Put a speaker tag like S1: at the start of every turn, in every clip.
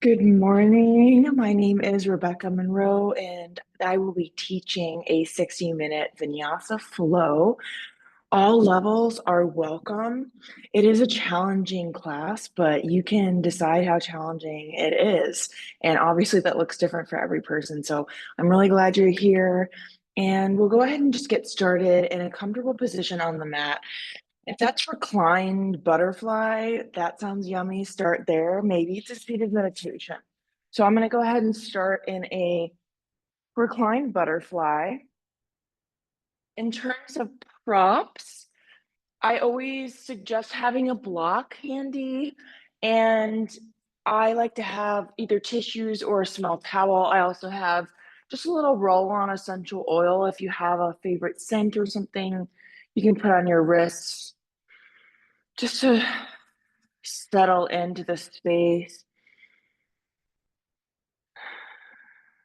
S1: Good morning. My name is Rebekah Monroe, and I will be teaching a 60-minute Vinyasa flow. All levels are welcome. It is a challenging class, but you can decide how challenging it is. And obviously, that looks different for every person. So I'm really glad you're here. And we'll go ahead and just get started in a comfortable position on the mat. If that's reclined butterfly, that sounds yummy. Start there. Maybe it's a seated meditation. So I'm going to go ahead and start in a reclined butterfly. In terms of props, I always suggest having a block handy, and I like to have either tissues or a small towel. I also have just a little roll-on essential oil. If you have a favorite scent or something, you can put on your wrists just to settle into the space,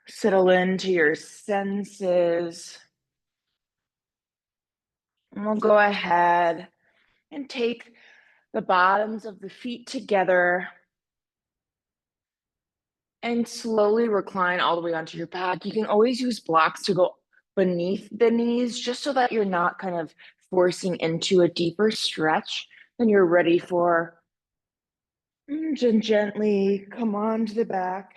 S1: settle into your senses. And we'll go ahead and take the bottoms of the feet together and slowly recline all the way onto your back. You can always use blocks to go beneath the knees just so that you're not kind of forcing into a deeper stretch than you're ready for. And gently come on to the back.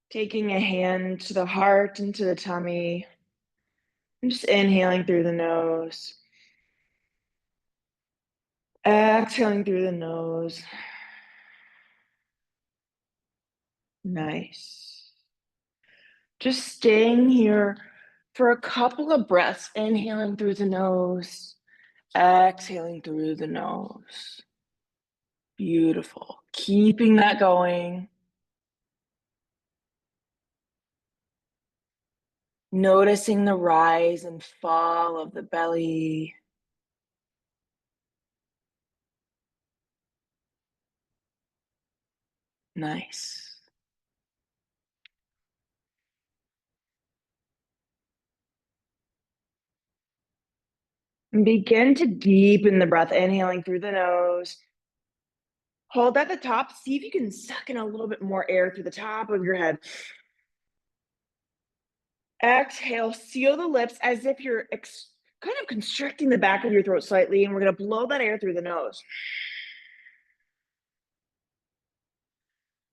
S1: Taking a hand to the heart and to the tummy. And just inhaling through the nose. Exhaling through the nose. Nice. Just staying here for a couple of breaths, inhaling through the nose, exhaling through the nose. Beautiful. Keeping that going. Noticing the rise and fall of the belly. Nice. And begin to deepen the breath, inhaling through the nose. Hold at the top. See if you can suck in a little bit more air through the top of your head. Exhale, seal the lips as if you're kind of constricting the back of your throat slightly, and we're going to blow that air through the nose.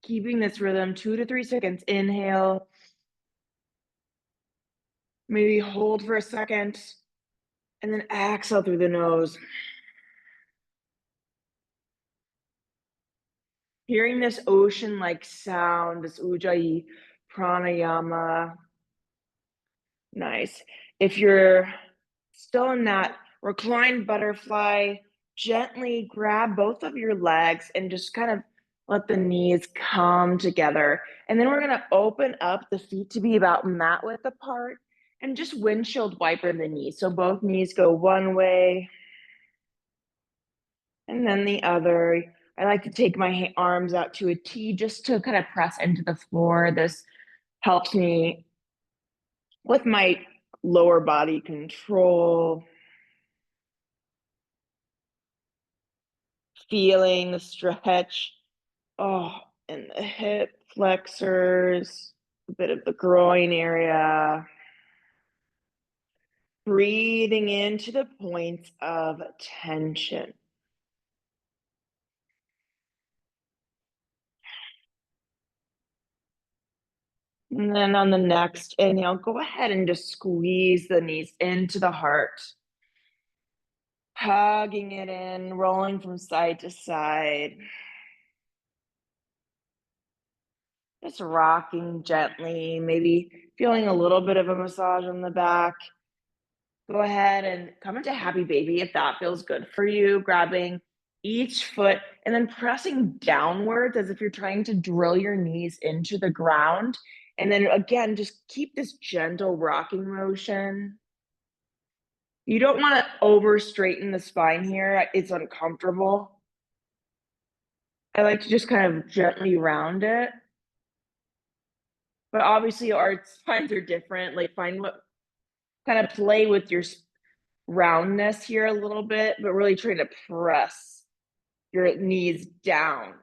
S1: Keeping this rhythm 2 to 3 seconds. Inhale. Maybe hold for a second, and then exhale through the nose. Hearing this ocean-like sound, this Ujjayi pranayama. Nice. If you're still in that reclined butterfly, gently grab both of your legs and just kind of let the knees come together. And then we're going to open up the feet to be about mat width apart and just windshield wiper the knees. So both knees go one way and then the other. I like to take my arms out to a T just to kind of press into the floor. This helps me with my lower body control. Feeling the stretch, in the hip flexors, a bit of the groin area. Breathing into the points of tension. And then on the next inhale, go ahead and just squeeze the knees into the heart. Hugging it in, rolling from side to side. Just rocking gently, maybe feeling a little bit of a massage on the back. Go ahead and come into happy baby if that feels good for you, grabbing each foot and then pressing downwards as if you're trying to drill your knees into the ground. And then again, just keep this gentle rocking motion. You don't want to over straighten the spine here. It's uncomfortable. I like to just kind of gently round it. But obviously our spines are different. Like find what kind of play with your roundness here a little bit, but really trying to press your knees down.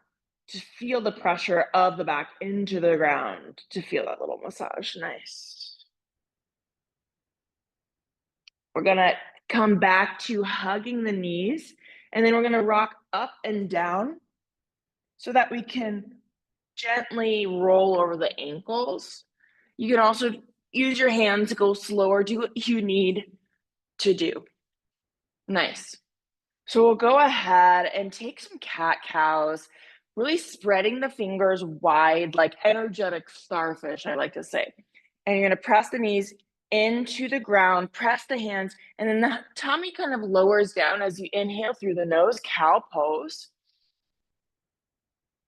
S1: to feel the pressure of the back into the ground, to feel that little massage. Nice. We're gonna come back to hugging the knees, and then we're gonna rock up and down so that we can gently roll over the ankles. You can also use your hands to go slower, do what you need to do. Nice. So we'll go ahead and take some cat cows, really spreading the fingers wide, like energetic starfish, I like to say. And you're gonna press the knees into the ground, press the hands, and then the tummy kind of lowers down as you inhale through the nose, cow pose.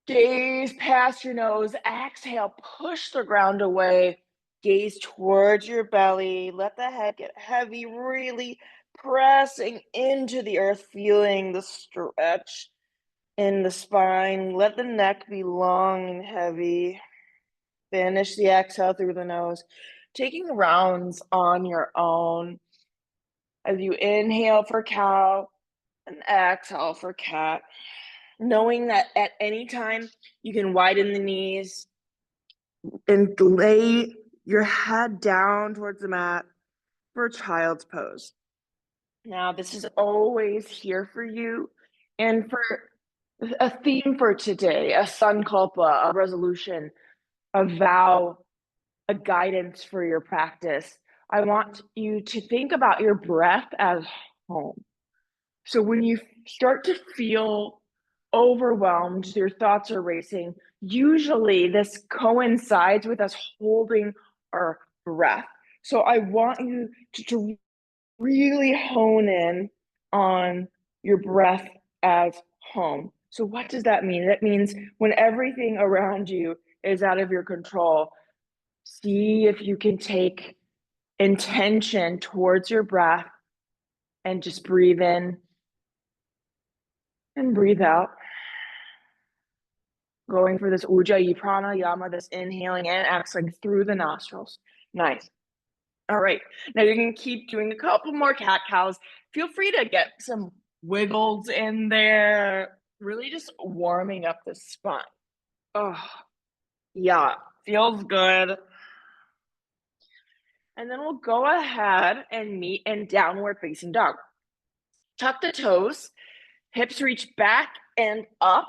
S1: Gaze past your nose, exhale, push the ground away, gaze towards your belly, let the head get heavy, really pressing into the earth, feeling the stretch in the spine. Let the neck be long and heavy. Finish the exhale through the nose, taking rounds on your own as you inhale for cow and exhale for cat. Knowing that at any time you can widen the knees and lay your head down towards the mat for child's pose. Now, this is always here for you. And for a theme for today, a sankalpa, a resolution, a vow, a guidance for your practice, I want you to think about your breath as home. So when you start to feel overwhelmed, your thoughts are racing, usually this coincides with us holding our breath. So I want you to really hone in on your breath as home. So what does that mean? That means when everything around you is out of your control, see if you can take intention towards your breath and just breathe in and breathe out. Going for this Ujjayi pranayama, this inhaling and exhaling through the nostrils. Nice. All right. Now you're going to keep doing a couple more cat cows. Feel free to get some wiggles in there, really just warming up the spine. Oh, yeah, feels good. And then we'll go ahead and meet in downward facing dog. Tuck the toes, hips reach back and up,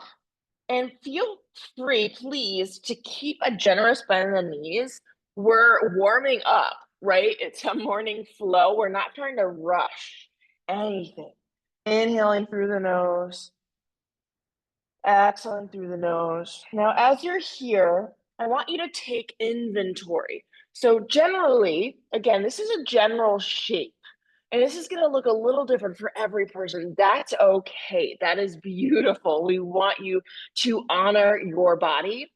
S1: and feel free, please, to keep a generous bend in the knees. We're warming up, right? It's a morning flow. We're not trying to rush anything. Inhaling through the nose, exhaling through the nose. Now, as you're here, I want you to take inventory. So generally, again, this is a general shape. And this is going to look a little different for every person. That's okay. That is beautiful. We want you to honor your body.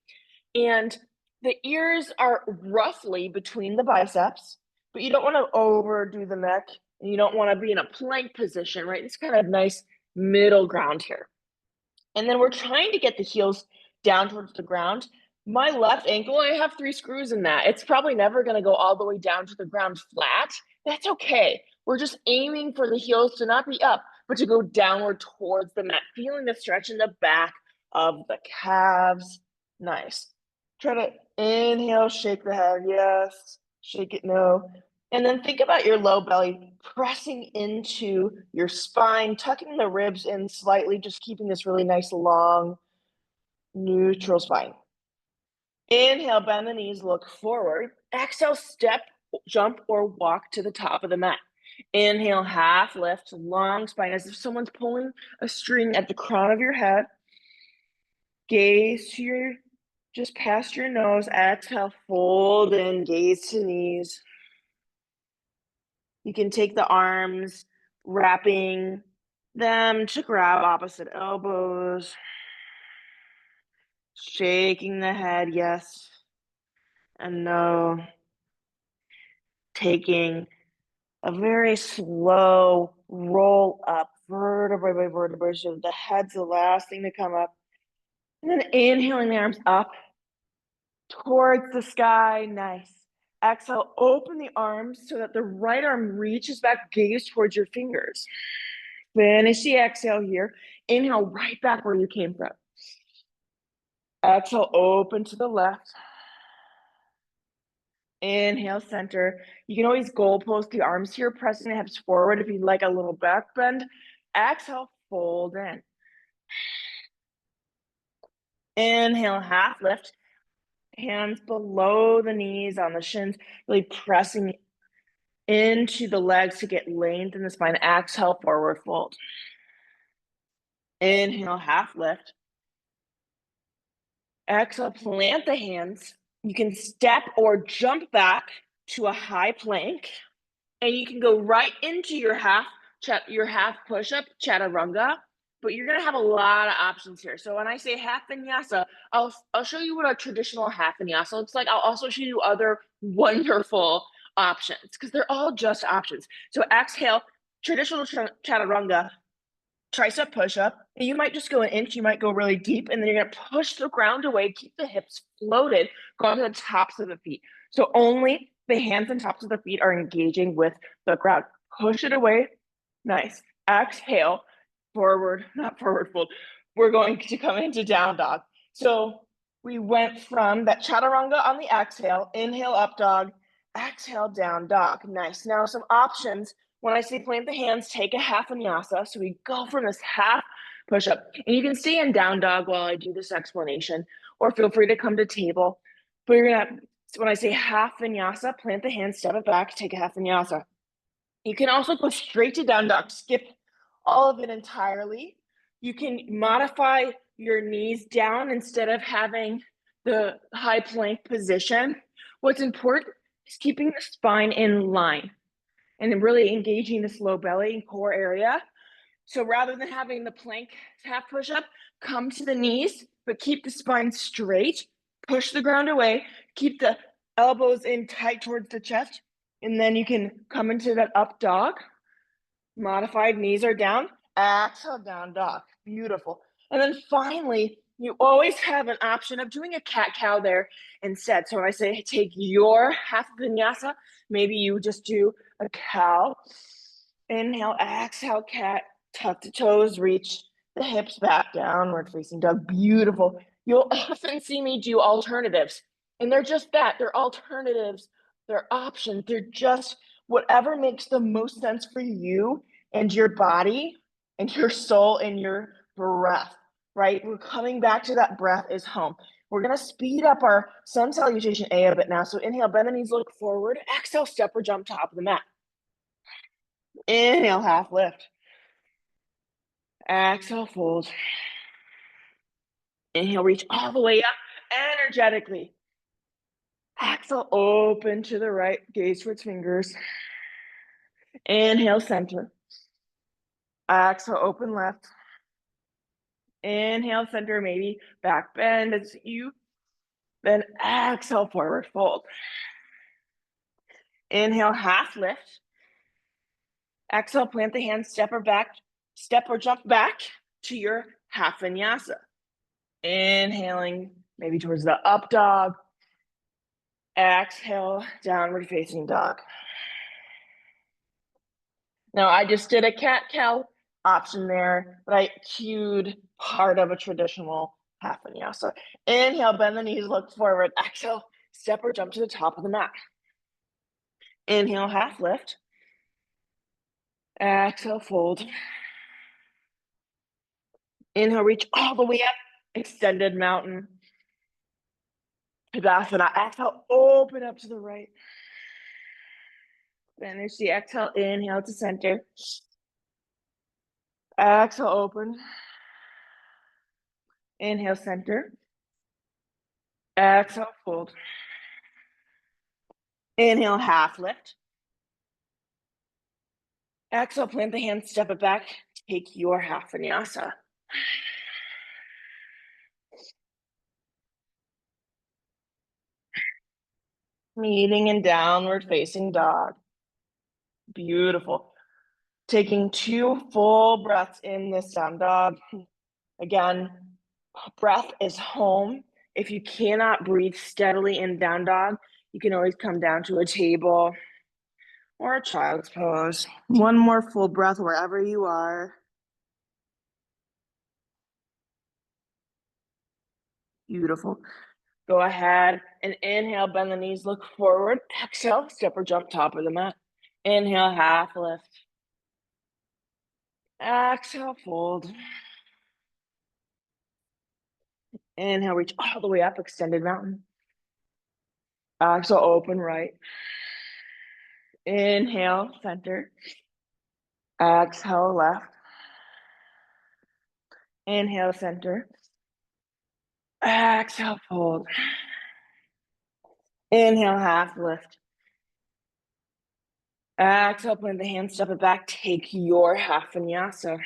S1: And the ears are roughly between the biceps, but you don't want to overdo the neck. And you don't want to be in a plank position, right? It's kind of nice middle ground here. And then we're trying to get the heels down towards the ground. My left ankle, I have 3 screws in that. It's probably never going to go all the way down to the ground flat. That's okay. We're just aiming for the heels to not be up, but to go downward towards the mat, feeling the stretch in the back of the calves. Nice. Try to inhale, shake the head. Yes. Shake it, no. And then think about your low belly pressing into your spine, tucking the ribs in slightly, just keeping this really nice, long, neutral spine. Inhale, bend the knees, look forward. Exhale, step, jump, or walk to the top of the mat. Inhale, half lift, long spine, as if someone's pulling a string at the crown of your head. Gaze to your, just past your nose. Exhale, fold in, gaze to knees. You can take the arms, wrapping them to grab opposite elbows. Shaking the head, yes and no. Taking a very slow roll up, vertebrae by vertebrae. So the head's the last thing to come up. And then inhaling the arms up towards the sky. Nice. Exhale, open the arms so that the right arm reaches back, gaze towards your fingers. Finish the exhale here. Inhale right back where you came from. Exhale, open to the left. Inhale, center. You can always goal post the arms here, pressing the hips forward if you'd like a little back bend. Exhale, fold in. Inhale, half lift. Hands below the knees on the shins, really pressing into the legs to get length in the spine. Exhale, forward fold. Inhale, half lift. Exhale, plant the hands. You can step or jump back to a high plank, and you can go right into your half push-up, chaturanga, but you're gonna have a lot of options here. So when I say half vinyasa, I'll show you what a traditional half vinyasa looks like. I'll also show you other wonderful options because they're all just options. So exhale, traditional chaturanga, tricep push-up, and you might just go an inch, you might go really deep, and then you're gonna push the ground away, keep the hips floated, go onto the tops of the feet. So only the hands and tops of the feet are engaging with the ground. Push it away. Nice. Exhale, forward, not forward fold. We're going to come into down dog. So we went from that chaturanga on the exhale, inhale, up dog, exhale, down dog. Nice. Now some options. When I say plant the hands, take a half vinyasa. So we go from this half push-up. And you can stay in down dog while I do this explanation, or feel free to come to table. But you're gonna, so when I say half vinyasa, plant the hands, step it back, take a half vinyasa. You can also go straight to down dog, skip all of it entirely. You can modify your knees down instead of having the high plank position. What's important is keeping the spine in line and really engaging this low belly and core area. So rather than having the plank half push up, come to the knees, but keep the spine straight, push the ground away, keep the elbows in tight towards the chest, and then you can come into that up dog. Modified knees are down, exhale, down dog. Beautiful. And then finally, you always have an option of doing a cat-cow there instead. So when I say take your half vinyasa, maybe you just do a cow. Inhale, exhale, cat, tuck the toes, reach the hips back, downward facing dog. Beautiful. You'll often see me do alternatives, and they're just that. They're alternatives. They're options. They're just whatever makes the most sense for you and your body and your soul and your breath, right? We're coming back to that breath is home. We're going to speed up our sun salutation a bit now. So inhale, bend the knees, look forward. Exhale, step or jump top of the mat. Inhale, half lift. Exhale, fold. Inhale, reach all the way up energetically. Exhale, open to the right, gaze towards fingers. Inhale, center. Exhale, open left. Inhale, center, maybe back bend as you. Then exhale, forward fold. Inhale, half lift. Exhale, plant the hands, step or jump back to your half vinyasa. Inhaling, maybe towards the up dog. Exhale, downward facing dog. Now I just did a cat-cow option there, but I cued part of a traditional half vinyasa. Inhale, bend the knees, look forward. Exhale, step or jump to the top of the mat. Inhale, half lift. Exhale, fold. Inhale, reach all the way up, extended mountain. Savasana. Exhale, open up to the right. Finish the exhale, inhale to center. Exhale, open. Inhale, center. Exhale, fold. Inhale, half lift. Exhale, plant the hands, step it back. Take your half vinyasa. Meeting in downward facing dog. Beautiful. Taking 2 full breaths in this down dog. Again, breath is home. If you cannot breathe steadily in down dog, you can always come down to a table or a child's pose. One more full breath wherever you are. Beautiful. Go ahead and inhale, bend the knees, look forward. Exhale, step or jump top of the mat. Inhale, half lift. Exhale, fold. Inhale, reach all the way up, extended mountain. Exhale, open right. Inhale, center. Exhale, left. Inhale, center. Exhale, fold. Inhale, half lift. Exhale, plant the hands, step it back. Take your half vinyasa.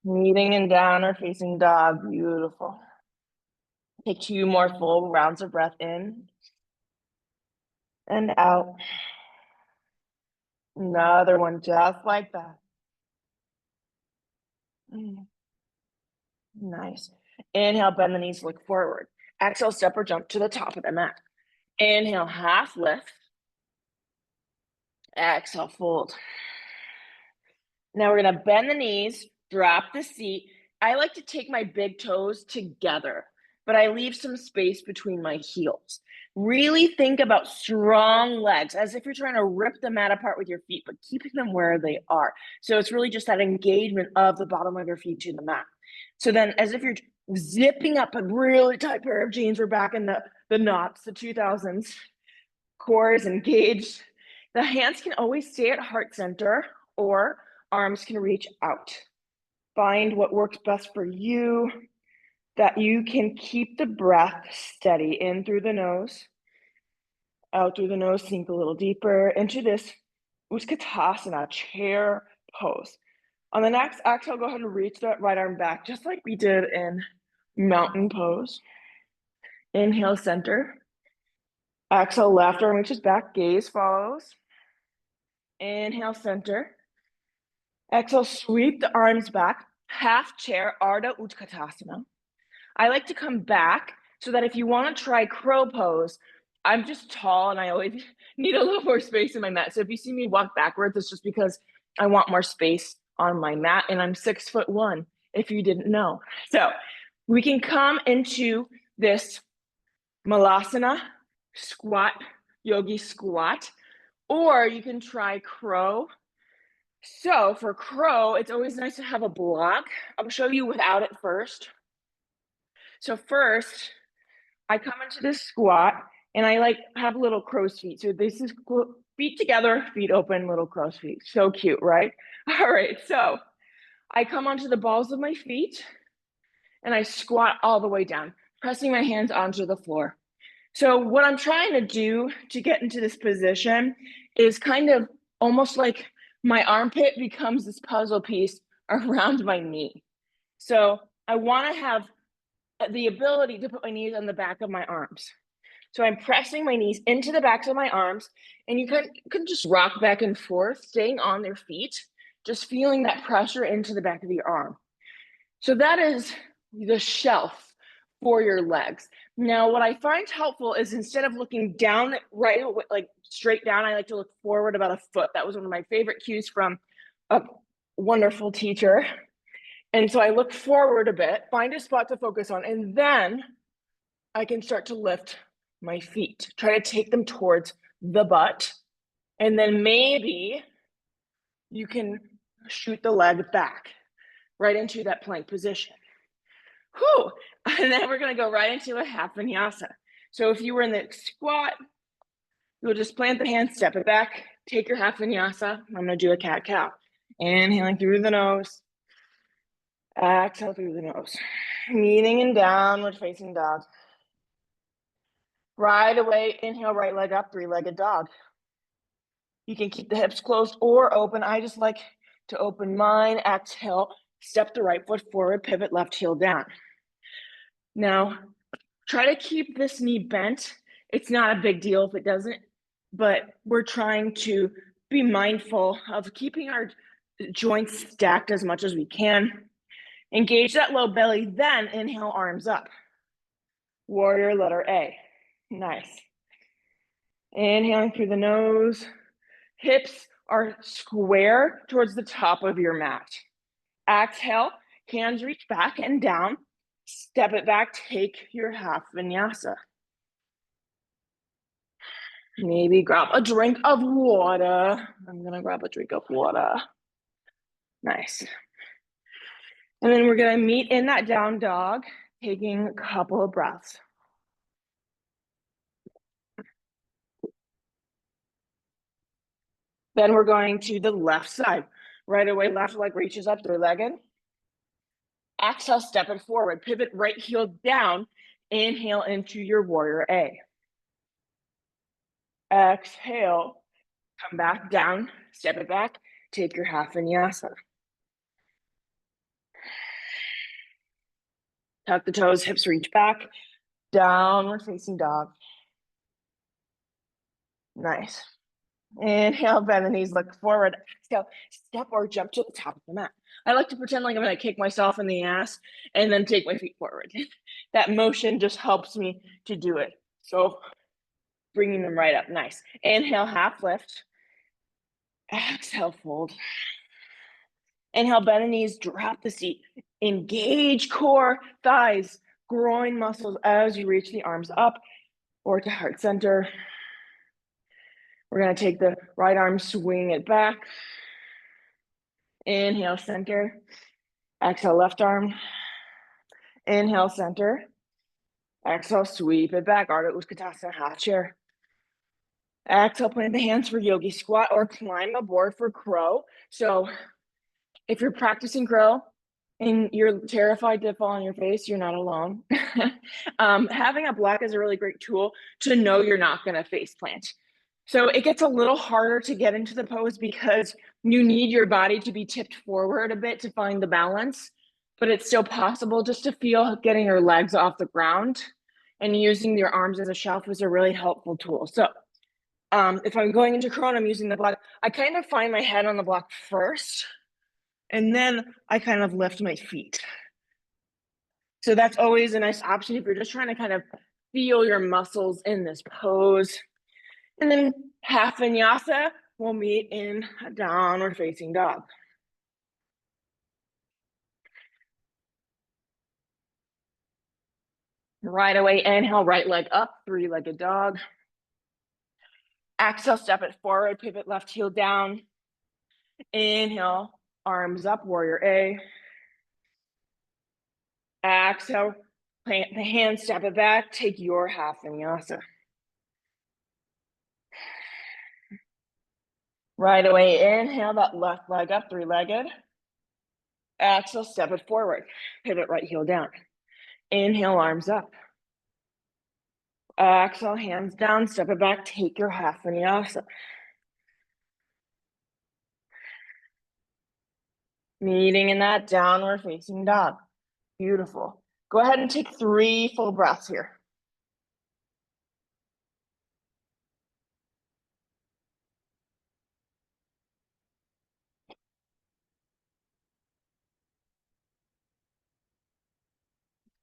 S1: Kneeling and down or facing dog. Beautiful. Take 2 more full rounds of breath in and out. Another one just like that. Nice. Inhale, bend the knees, look forward. Exhale, step or jump to the top of the mat. Inhale, half lift. Exhale, fold. Now we're gonna bend the knees, drop the seat. I like to take my big toes together, but I leave some space between my heels. Really think about strong legs, as if you're trying to rip the mat apart with your feet, but keeping them where they are. So it's really just that engagement of the bottom of your feet to the mat. So then as if you're zipping up a really tight pair of jeans, we're back in the knots, the 2000s. Core is engaged. The hands can always stay at heart center, or arms can reach out. Find what works best for you, that you can keep the breath steady in through the nose, out through the nose, sink a little deeper into this Utkatasana, chair pose. On the next exhale, go ahead and reach that right arm back, just like we did in mountain pose. Inhale, center. Exhale, left arm reaches back, gaze follows. Inhale, center. Exhale, sweep the arms back, half chair, Ardha Utkatasana. I like to come back so that if you want to try crow pose, I'm just tall and I always need a little more space in my mat. So if you see me walk backwards, it's just because I want more space on my mat, and I'm 6'1", if you didn't know. So we can come into this Malasana squat, yogi squat, or you can try crow. So for crow, it's always nice to have a block. I'll show you without it first. So first, I come into this squat and I like have little crow's feet. So this is feet together, feet open, little crow's feet. So cute, right? All right, so I come onto the balls of my feet and I squat all the way down, pressing my hands onto the floor. So what I'm trying to do to get into this position is kind of almost like my armpit becomes this puzzle piece around my knee. So I want to have the ability to put my knees on the back of my arms. So I'm pressing my knees into the backs of my arms, and you can just rock back and forth, staying on their feet, just feeling that pressure into the back of your arm. So that is the shelf for your legs. Now, what I find helpful is instead of looking down, right, like straight down, I like to look forward about a foot. That was one of my favorite cues from a wonderful teacher. And so I look forward a bit, find a spot to focus on, and then I can start to lift my feet, try to take them towards the butt. And then maybe you can shoot the leg back right into that plank position. Whew. And then we're going to go right into a half vinyasa. So if you were in the squat, you'll just plant the hand, step it back, take your half vinyasa. I'm going to do a cat-cow. Inhaling through the nose. Exhale through the nose. Kneeling in downward facing dog. Right away, inhale, right leg up, 3-legged dog. You can keep the hips closed or open. I just like to open mine. Exhale, step the right foot forward, pivot left heel down. Now, try to keep this knee bent. It's not a big deal if it doesn't, but we're trying to be mindful of keeping our joints stacked as much as we can. Engage that low belly, then inhale, arms up. Warrior letter A. Nice. Inhaling through the nose. Hips are square towards the top of your mat. Exhale, hands reach back and down, step it back, take your half vinyasa. Maybe grab a drink of water. I'm gonna grab a drink of water. Nice. And then we're gonna meet in that down dog, taking a couple of breaths. Then we're going to the left side. Right away, left leg reaches up, three-legged. Exhale, step it forward, pivot right heel down, inhale into your warrior A. Exhale, come back down, step it back, take your half vinyasa. Tuck the toes, hips reach back, downward facing dog. Nice. Inhale, bend the knees, look forward. Exhale, step or jump to the top of the mat. I like to pretend like I'm gonna kick myself in the ass and then take my feet forward. That motion just helps me to do it. So bringing them right up, nice. Inhale, half lift. Exhale, fold. Inhale, bend the knees, drop the seat. Engage core, thighs, groin muscles as you reach the arms up or to heart center. We're gonna take the right arm, swing it back. Inhale, center. Exhale, left arm. Inhale, center. Exhale, sweep it back. Ardha Utkatasana, half chair. Exhale, plant the hands for yogi squat or climb aboard for crow. So if you're practicing crow and you're terrified to fall on your face, you're not alone. Having a block is a really great tool to know you're not going to face plant. So it gets a little harder to get into the pose because you need your body to be tipped forward a bit to find the balance, but it's still possible just to feel getting your legs off the ground, and using your arms as a shelf is a really helpful tool. So if I'm going into crow and I'm using the block, I kind of find my head on the block first, and then I kind of lift my feet. So that's always a nice option if you're just trying to kind of feel your muscles in this pose. And then half vinyasa, we'll meet in a downward facing dog. Right away, inhale, right leg up, three-legged dog. Exhale, step it forward, pivot left heel down. Inhale, arms up, warrior A. Exhale, plant the hands, step it back, take your half vinyasa. Right away, inhale, that left leg up, three-legged. Exhale, step it forward, pivot right heel down. Inhale, arms up. Exhale, hands down, step it back, take your half vinyasa. Meeting in that downward facing dog. Beautiful. Go ahead and take 3 full breaths here.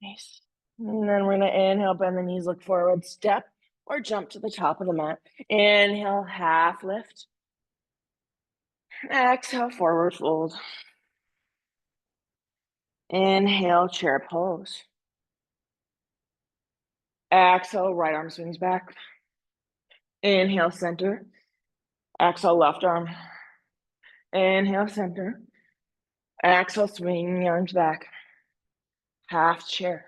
S1: Nice. And then we're gonna inhale, bend the knees, look forward, step or jump to the top of the mat. Inhale, half lift. Exhale, forward fold. Inhale, chair pose. Exhale, right arm swings back. Inhale, center. Exhale, left arm. Inhale, center. Exhale, swing the arms back. Half chair.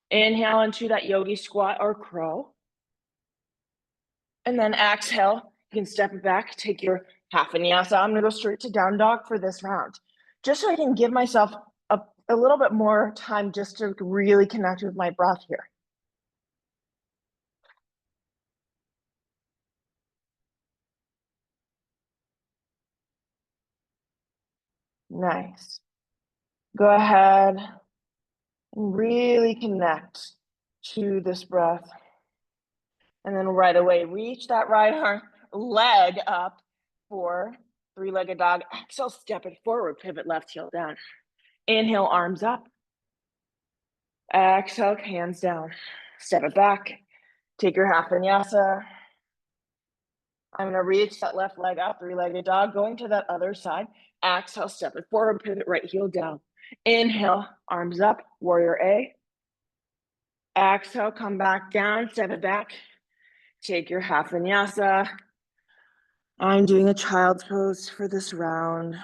S1: Inhale into that yogi squat or crow. And then exhale, you can step it back, take your half vinyasa. I'm gonna go straight to down dog for this round, just so I can give myself a little bit more time just to really connect with my breath here. Nice. Go ahead and really connect to this breath. And then right away, reach that right arm, leg up for three-legged dog. Exhale, step it forward, pivot left heel down. Inhale, arms up. Exhale, hands down. Step it back. Take your half vinyasa. I'm going to reach that left leg up, three-legged dog, going to that other side. Exhale, step it forward, pivot right heel down. Inhale, arms up, warrior A. Exhale, come back down, step it back. Take your half vinyasa. I'm doing a child's pose for this round.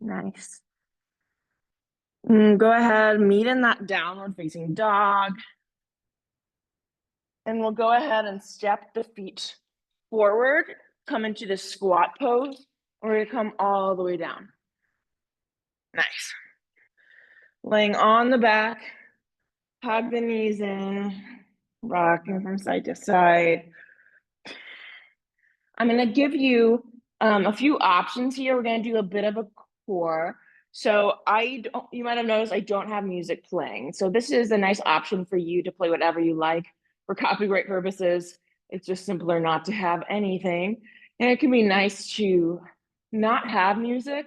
S1: Nice. Go ahead, meet in that downward facing dog. And we'll go ahead and step the feet forward, come into the squat pose. We're gonna come all the way down. Nice. Laying on the back, hug the knees in, rocking from side to side. I'm gonna give you a few options here. We're gonna do a bit of a core. So you might have noticed I don't have music playing. So this is a nice option for you to play whatever you like. For copyright purposes, it's just simpler not to have anything. And it can be nice to not have music,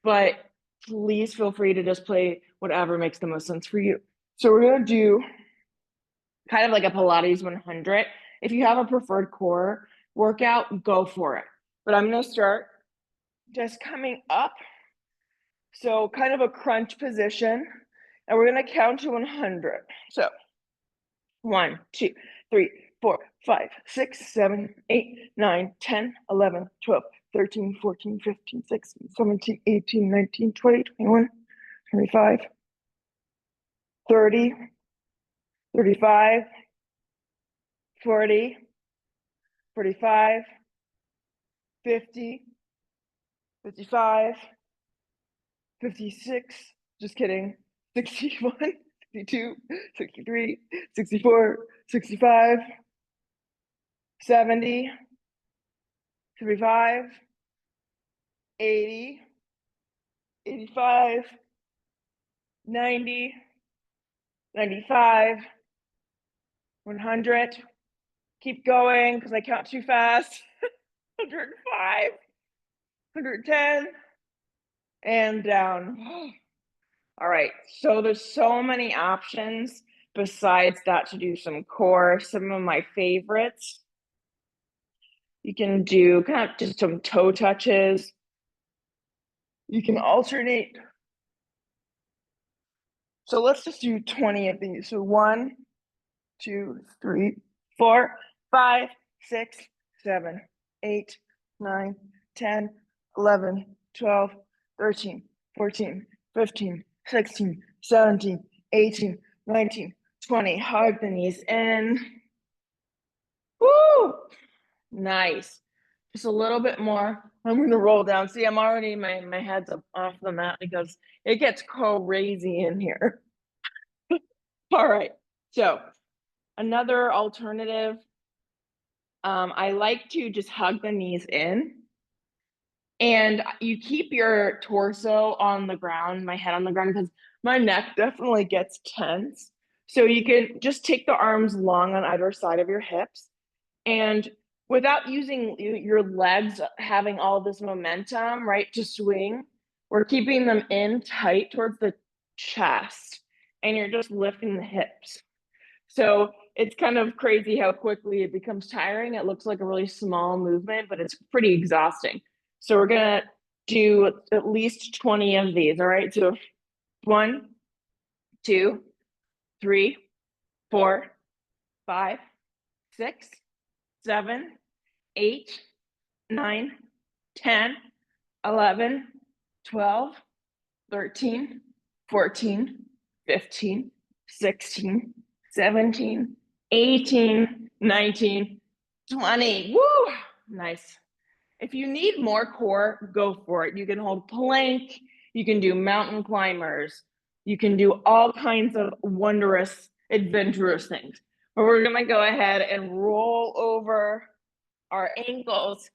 S1: but please feel free to just play whatever makes the most sense for you. So we're gonna do kind of like a Pilates 100. If you have a preferred core workout, go for it. But I'm gonna start just coming up. So kind of a crunch position. And we're gonna count to 100. So 1, 2, 3, 4, 5, 6, 7, 8, 9, 10, 11, 12, 13, 14, 15, 16, 17, 18, 19, 20, 21, 25, 30, 35, 40, 45, 50, 55, 56, just kidding, 61, 62, 63, 64, 65, 70, 75, 80, 85, 90, 95, 100. Keep going because I count too fast. 105, 110, and down. All right, so there's so many options besides that to do some core. Some of my favorites. You can do kind of just some toe touches. You can alternate. So let's just do 20 of these. So 1, 2, 3, 4, 5, 6, 7, 8, 9, 10, 11, 12, 13, 14, 15, 16, 17, 18, 19, 20. Hug the knees in. Woo! Nice. Just a little bit more. I'm going to roll down. See, I'm already, my head's up off the mat because it gets crazy in here. All right. So another alternative, I like to just hug the knees in. And you keep your torso on the ground, my head on the ground, because my neck definitely gets tense. So you can just take the arms long on either side of your hips. And without using your legs having all this momentum, right, to swing, we're keeping them in tight towards the chest. And you're just lifting the hips. So it's kind of crazy how quickly it becomes tiring. It looks like a really small movement, but it's pretty exhausting. So we're gonna do at least 20 of these, all right? So 1, 2, 3, 4, 5, 6, 7, 8, 9, 10, 11, 12, 13, 14, 15, 16, 17, 18, 19, 20. Woo! Nice. If you need more core, go for it. You can hold plank, you can do mountain climbers, you can do all kinds of wondrous, adventurous things. But we're gonna go ahead and roll over our ankles,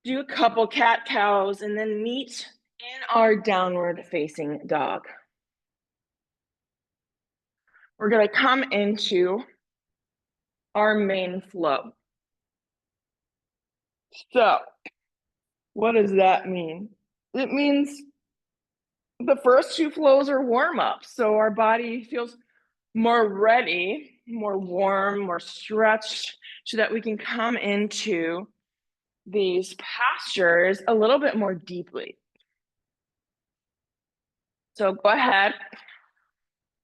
S1: do a couple cat-cows, and then meet in our downward facing dog. We're gonna come into our main flow. So, what does that mean? It means the first 2 flows are warm-ups, so our body feels more ready more warm, more stretched, so that we can come into these postures a little bit more deeply. So go ahead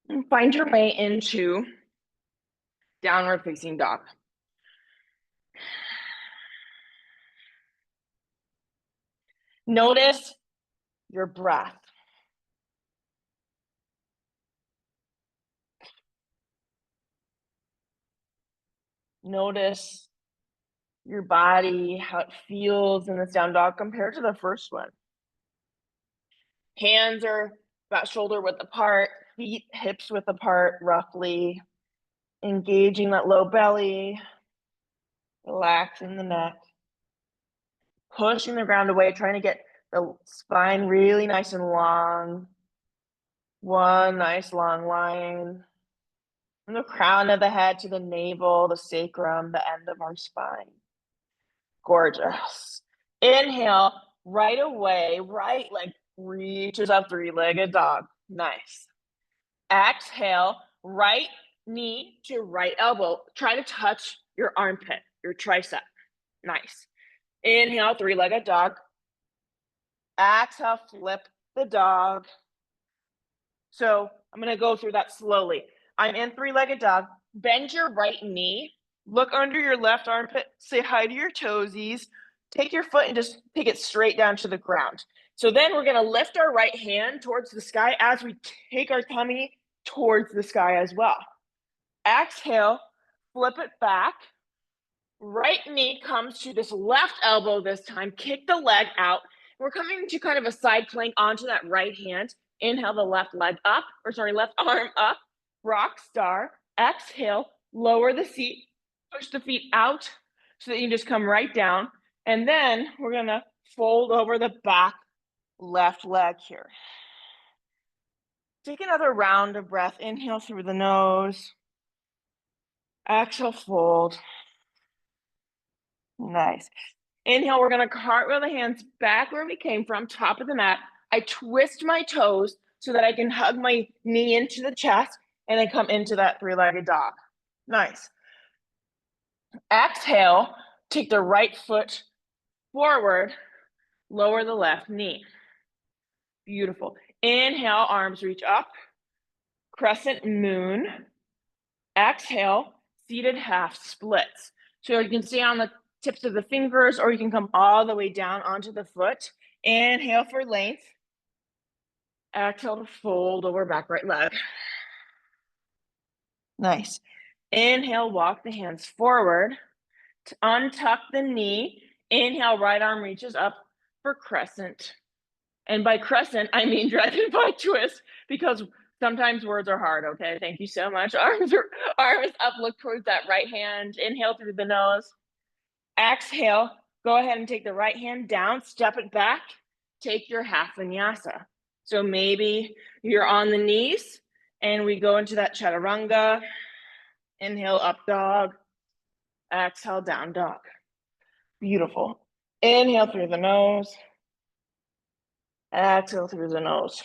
S1: and find your way into downward facing dog. Notice your breath. Notice your body, how it feels in this down dog compared to the first one. Hands are about shoulder width apart, feet hips width apart roughly. Engaging that low belly, relaxing the neck, pushing the ground away, trying to get the spine really nice and long. One nice long line from the crown of the head to the navel, the sacrum, the end of our spine. Gorgeous. Inhale, right away, right leg reaches up, three-legged dog. Nice. Exhale, right knee to right elbow. Try to touch your armpit, your tricep. Nice. Inhale, three-legged dog. Exhale, flip the dog. So I'm going to go through that slowly. I'm in three-legged dog. Bend your right knee. Look under your left armpit. Say hi to your toesies. Take your foot and just take it straight down to the ground. So then we're going to lift our right hand towards the sky as we take our tummy towards the sky as well. Exhale, flip it back. Right knee comes to this left elbow this time. Kick the leg out. We're coming to kind of a side plank onto that right hand. Inhale the left leg up, left arm up. Rock star. Exhale, lower the seat. Push the feet out so that you just come right down. And then we're going to fold over the back left leg here. Take another round of breath. Inhale through the nose. Exhale, fold. Nice. Inhale, we're going to cartwheel the hands back where we came from, top of the mat. I twist my toes so that I can hug my knee into the chest and then come into that three-legged dog. Nice. Exhale, take the right foot forward, lower the left knee. Beautiful. Inhale, arms reach up, crescent moon. Exhale, seated half splits. So you can stay on the tips of the fingers, or you can come all the way down onto the foot. Inhale for length. Exhale to fold over back right leg. Nice. Inhale, walk the hands forward. To untuck the knee. Inhale, right arm reaches up for crescent. And by crescent, I mean dragonfly twist, because sometimes words are hard, okay? Thank you so much. Arms up, look towards that right hand. Inhale through the nose. Exhale, go ahead and take the right hand down, step it back, take your half vinyasa. So maybe you're on the knees and we go into that chaturanga. Inhale, up dog. Exhale, down dog. Beautiful. Inhale through the nose. Exhale through the nose.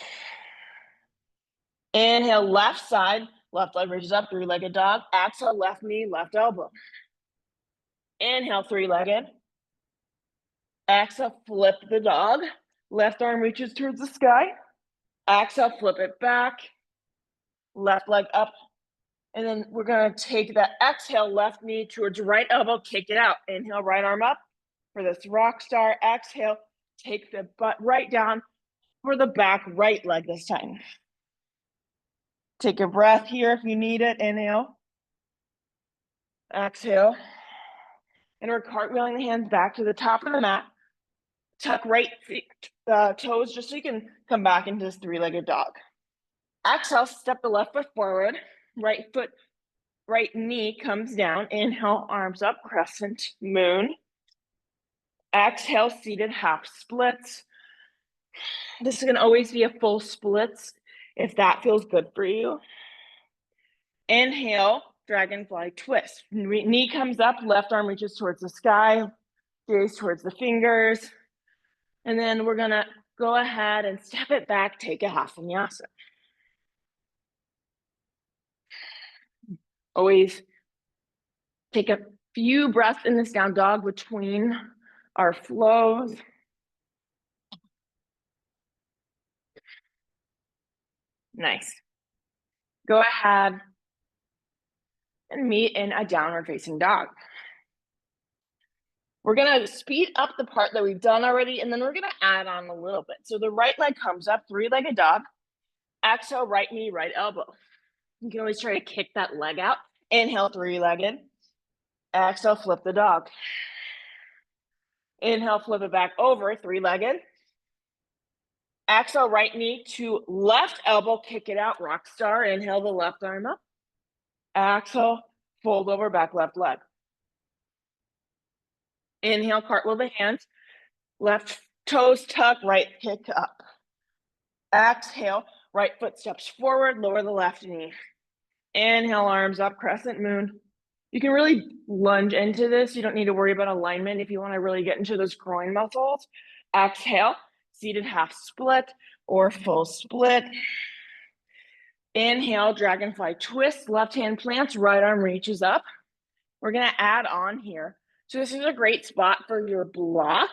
S1: Inhale, left side, left leg reaches up, three-legged dog. Exhale, left knee, left elbow. Inhale, three-legged. Exhale, flip the dog. Left arm reaches towards the sky. Exhale, flip it back. Left leg up. And then we're going to take that exhale, left knee towards right elbow, kick it out. Inhale, right arm up for this rock star. Exhale, take the butt right down for the back right leg this time. Take a breath here if you need it. Inhale. Exhale. And we're cartwheeling the hands back to the top of the mat. Tuck right toes just so you can come back into this three-legged dog. Exhale, step the left foot forward. Right knee comes down. Inhale, arms up, crescent moon. Exhale, seated half splits. This is going to always be a full splits if that feels good for you. Inhale, dragonfly twist. Knee comes up, left arm reaches towards the sky, gaze towards the fingers. And then we're going to go ahead and step it back, take a half vinyasa. Always take a few breaths in this down dog between our flows. Nice. Go ahead and meet in a downward facing dog. We're gonna speed up the part that we've done already, and then we're gonna add on a little bit. So the right leg comes up, three-legged dog. Exhale, right knee, right elbow. You can always try to kick that leg out. Inhale, three-legged. Exhale, flip the dog. Inhale, flip it back over, three-legged. Exhale, right knee to left elbow, kick it out, rock star. Inhale, the left arm up. Exhale, fold over, back left leg. Inhale, cartwheel the hands. Left toes tuck, right kick up. Exhale, right foot steps forward, lower the left knee. Inhale, arms up, crescent moon. You can really lunge into this. You don't need to worry about alignment if you want to really get into those groin muscles. Exhale, seated half split or full split. Inhale, dragonfly twist, left hand plants, right arm reaches up. We're going to add on here. So this is a great spot for your block.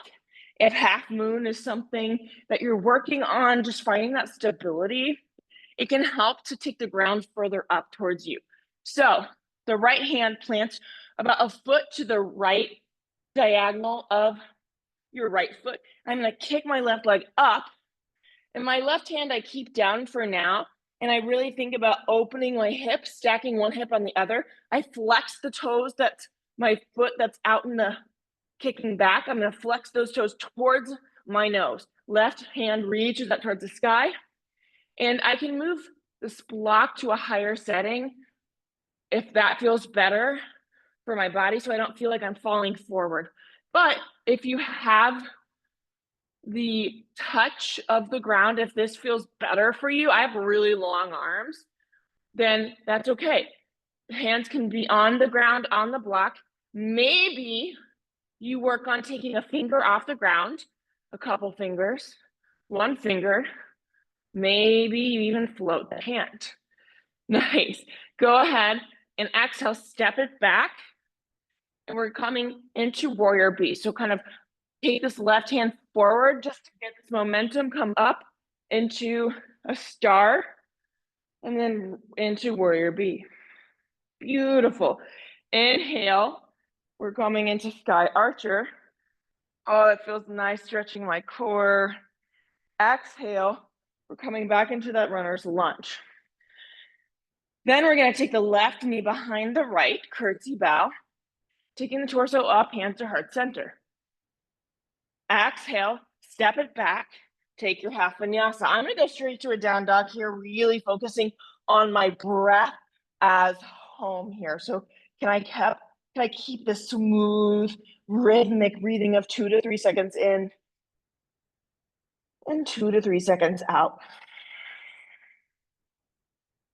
S1: If half moon is something that you're working on, just finding that stability, it can help to take the ground further up towards you. So the right hand plants about a foot to the right diagonal of your right foot. I'm going to kick my left leg up, and my left hand I keep down for now. And I really think about opening my hips, stacking one hip on the other. I flex the toes, that's my foot that's out in the kicking back. I'm going to flex those toes towards my nose. Left hand reaches up towards the sky. And I can move this block to a higher setting if that feels better for my body, so I don't feel like I'm falling forward. But if you have the touch of the ground, if this feels better for you, I have really long arms, then that's okay. Hands can be on the ground, on the block. Maybe you work on taking a finger off the ground, a couple fingers, one finger, maybe you even float the hand. Nice. Go ahead and exhale, step it back. And we're coming into warrior B. So kind of take this left hand forward just to get this momentum, come up into a star, and then into warrior B. Beautiful. Inhale, we're coming into sky archer. Oh, it feels nice stretching my core. Exhale, we're coming back into that runner's lunge. Then we're gonna take the left knee behind the right, curtsy bow, taking the torso up, hands to heart center. Exhale, step it back, take your half vinyasa. I'm gonna go straight to a down dog here, really focusing on my breath as home here. So can I keep this smooth, rhythmic breathing of 2 to 3 seconds in and 2 to 3 seconds out.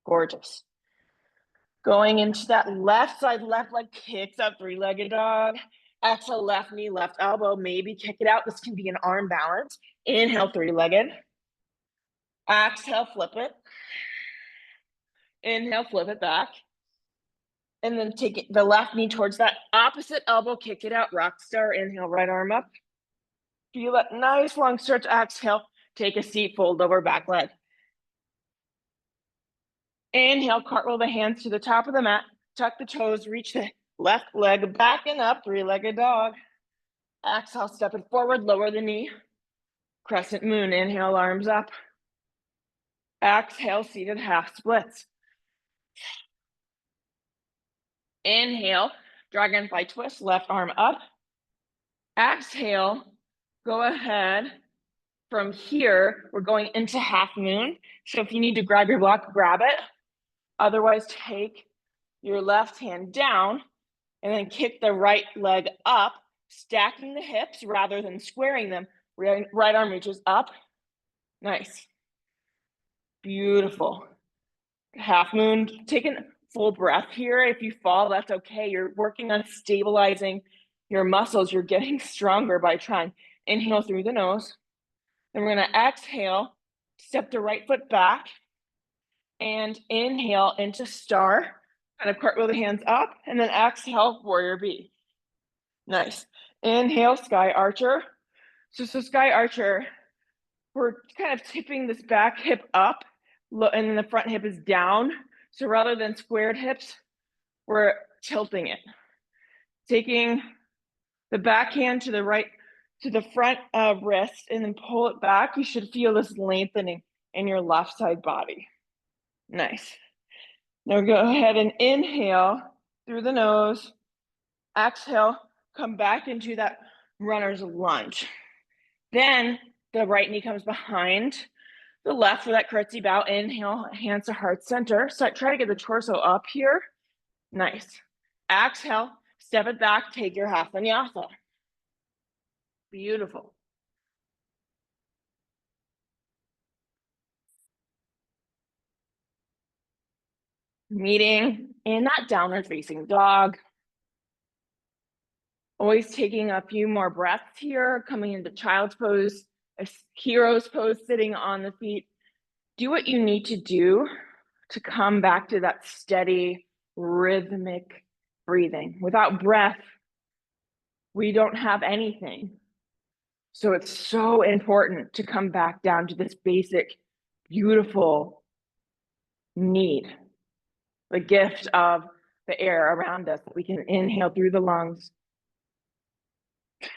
S1: Gorgeous. Going into that left side, left leg kicks up, three-legged dog. Exhale, left knee, left elbow, maybe kick it out. This can be an arm balance. Inhale, three-legged. Exhale, flip it. Inhale, flip it back. And then take the left knee towards that opposite elbow, kick it out, rock star. Inhale, right arm up. Feel that nice long stretch. Exhale, take a seat, fold over, back leg. Inhale, cartwheel the hands to the top of the mat, tuck the toes, reach the left leg back and up, three-legged dog. Exhale, step it forward, lower the knee. Crescent moon, inhale, arms up. Exhale, seated half splits. Inhale, dragonfly twist, left arm up. Exhale, go ahead. From here, we're going into half moon. So if you need to grab your block, grab it. Otherwise, take your left hand down and then kick the right leg up, stacking the hips rather than squaring them. Right arm reaches up. Nice. Beautiful. Half moon. Take a full breath here. If you fall, that's okay. You're working on stabilizing your muscles. You're getting stronger by trying. Inhale through the nose. Then we're going to exhale, step the right foot back, and inhale into star. Kind of cartwheel the hands up, and then exhale, warrior B. Nice. Inhale, sky archer. So sky archer, we're kind of tipping this back hip up, and then the front hip is down. So rather than squared hips, we're tilting it. Taking the back hand to the right, to the front wrist, and then pull it back. You should feel this lengthening in your left side body. Nice. Now go ahead and inhale through the nose. Exhale, come back into that runner's lunge. Then the right knee comes behind the left for that curtsy bow. Inhale, hands to heart center. So try to get the torso up here. Nice. Exhale, step it back, take your half vinyasa. Beautiful. Meeting in that downward facing dog. Always taking a few more breaths here, coming into child's pose, a hero's pose, sitting on the feet. Do what you need to do to come back to that steady, rhythmic breathing. Without breath, we don't have anything. So it's so important to come back down to this basic, beautiful need, the gift of the air around us. We can inhale through the lungs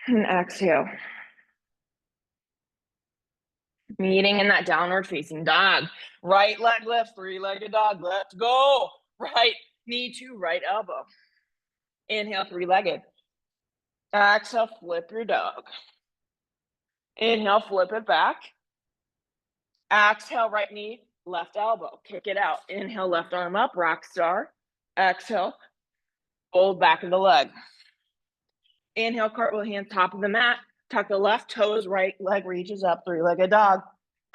S1: and exhale. Meeting in that downward facing dog. Right leg lifts, three-legged dog. Let's go. Right knee to right elbow. Inhale, three-legged. Exhale, flip your dog. Inhale, flip it back. Exhale, right knee, left elbow. Kick it out. Inhale, left arm up, rock star. Exhale, fold back of the leg. Inhale, cartwheel hands top of the mat. Tuck the left toes, right leg reaches up, three-legged dog.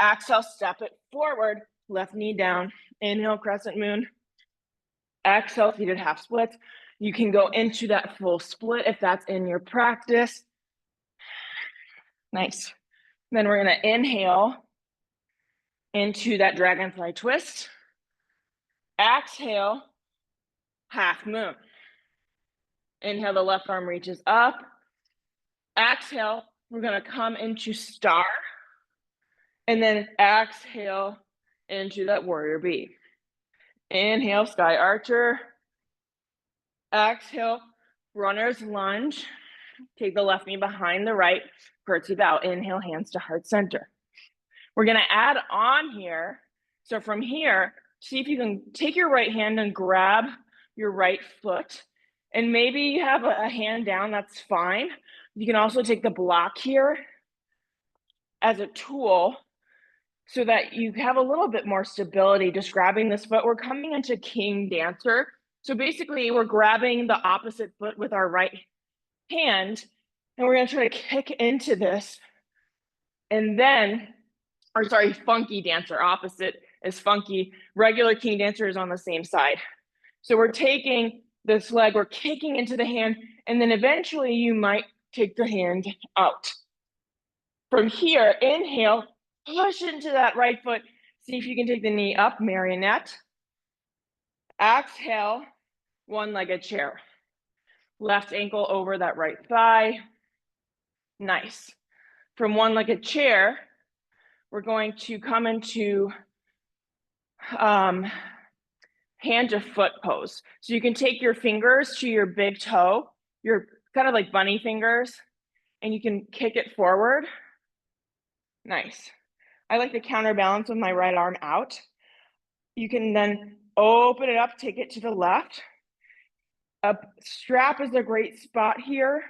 S1: Exhale, step it forward, left knee down. Inhale, crescent moon. Exhale, seated half splits. You can go into that full split if that's in your practice. Nice. Then we're gonna inhale into that dragonfly twist. Exhale, half moon. Inhale, the left arm reaches up. Exhale, we're gonna come into star. And then exhale into that warrior B. Inhale, sky archer. Exhale, runner's lunge. Take the left knee behind the right, curtsy bow. Inhale, hands to heart center. We're gonna add on here. So from here, see if you can take your right hand and grab your right foot. And maybe you have a hand down, that's fine. You can also take the block here as a tool so that you have a little bit more stability just grabbing this foot. We're coming into king dancer. So basically we're grabbing the opposite foot with our right hand, and we're gonna try to kick into this. And then, or sorry, funky dancer, opposite is funky. Regular king dancer is on the same side. So we're taking this leg, we're kicking into the hand, and then eventually you might take the hand out. From here, inhale, push into that right foot. See if you can take the knee up, marionette. Exhale, one-legged chair. Left ankle over that right thigh. Nice. From one-legged chair, we're going to come into hand to foot pose. So you can take your fingers to your big toe, your kind of like bunny fingers, and you can kick it forward. Nice. I like to counterbalance with my right arm out. You can then open it up, take it to the left. A strap is a great spot here.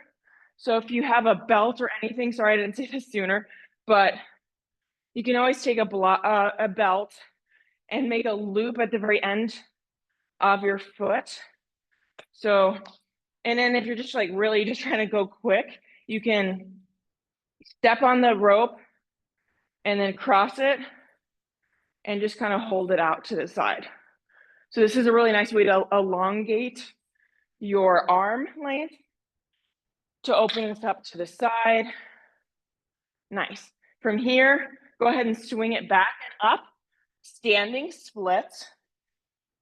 S1: So if you have a belt or anything, sorry, I didn't say this sooner, but you can always take a belt and make a loop at the very end of your foot. So, and then if you're just like really just trying to go quick, you can step on the rope and then cross it and just kind of hold it out to the side. So this is a really nice way to elongate your arm length to open this up to the side. Nice. From here, go ahead and swing it back and up, standing splits.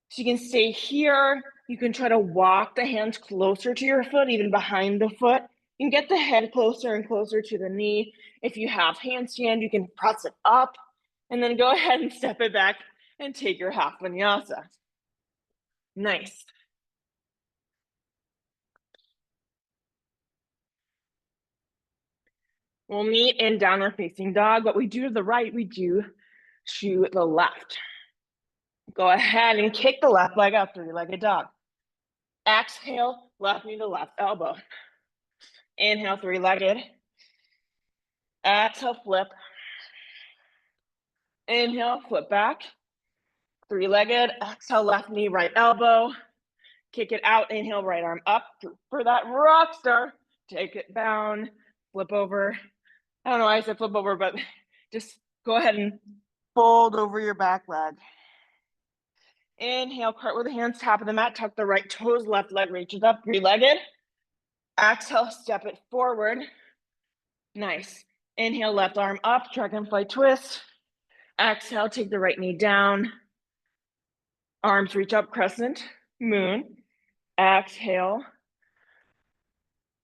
S1: So you can stay here you can try to walk the hands closer to your foot, even behind the foot. You can get the head closer and closer to the knee. If you have handstand, you can press it up and then go ahead and step it back and take your half vinyasa. Nice. We'll meet in downward facing dog. What we do to the right, we do to the left. Go ahead and kick the left leg out, three-legged dog. Exhale, left knee to left elbow. Inhale, three-legged. Exhale, flip. Inhale, flip back. Three-legged. Exhale, left knee, right elbow. Kick it out. Inhale, right arm up for that rock star. Take it down. Flip over. I don't know why I said flip over, but just go ahead and fold over your back leg. Inhale, cartwheel the hands, top of the mat, tuck the right toes, left leg reaches up, three-legged. Exhale, step it forward. Nice. Inhale, left arm up, dragonfly twist. Exhale, take the right knee down. Arms reach up, crescent, moon. Exhale.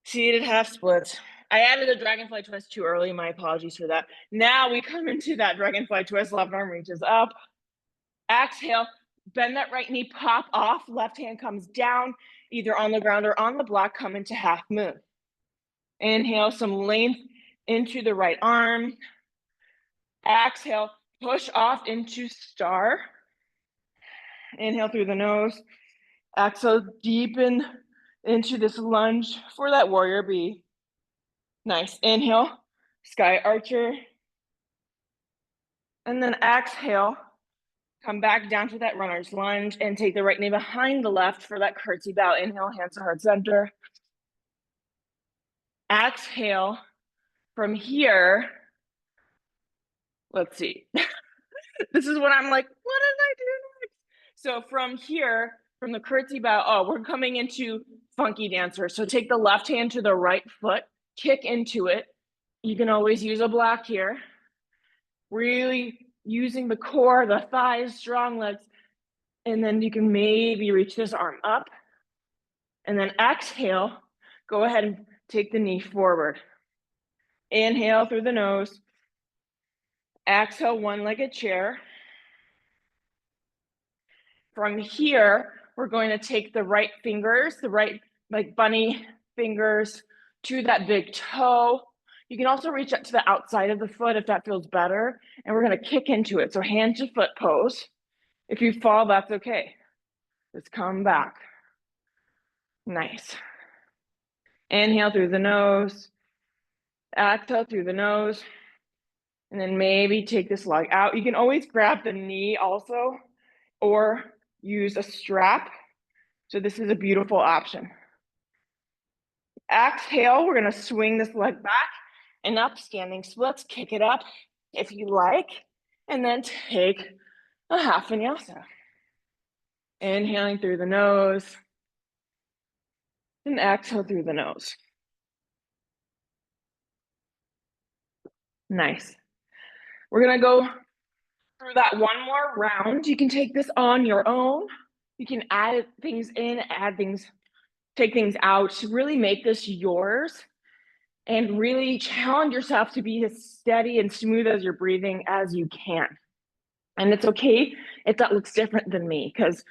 S1: Seated half splits. I added a dragonfly twist too early. My apologies for that. Now we come into that dragonfly twist. Left arm reaches up. Exhale. Bend that right knee, pop off. Left hand comes down, either on the ground or on the block. Come into half moon. Inhale, some length into the right arm. Exhale, push off into star. Inhale through the nose. Exhale, deepen into this lunge for that warrior bee. Nice. Inhale, sky archer. And then exhale, come back down to that runner's lunge and take the right knee behind the left for that curtsy bow. Inhale, hands to heart center. Exhale, from here, let's see. This is what I'm like, what did I do next? So from here, from the curtsy bow, we're coming into funky dancer. So take the left hand to the right foot, kick into it. You can always use a block here. Really using the core, the thighs, strong legs. And then you can maybe reach this arm up. And then exhale, go ahead and take the knee forward. Inhale through the nose. Exhale, one-legged chair. From here, we're going to take the right fingers, the right like bunny fingers to that big toe. You can also reach up to the outside of the foot if that feels better. And we're going to kick into it. So hand to foot pose. If you fall, that's okay. Just come back. Nice. Inhale through the nose. Exhale through the nose. And then maybe take this leg out. You can always grab the knee also or use a strap. So this is a beautiful option. Exhale, we're going to swing this leg back and up, standing splits, kick it up if you like, and then take a half vinyasa. Inhaling through the nose and exhale through the nose. Nice. We're going to go through that one more round. You can take this on your own. You can add things in, add things, take things out to really make this yours and really challenge yourself to be as steady and smooth as you're breathing as you can. And it's okay if that looks different than me because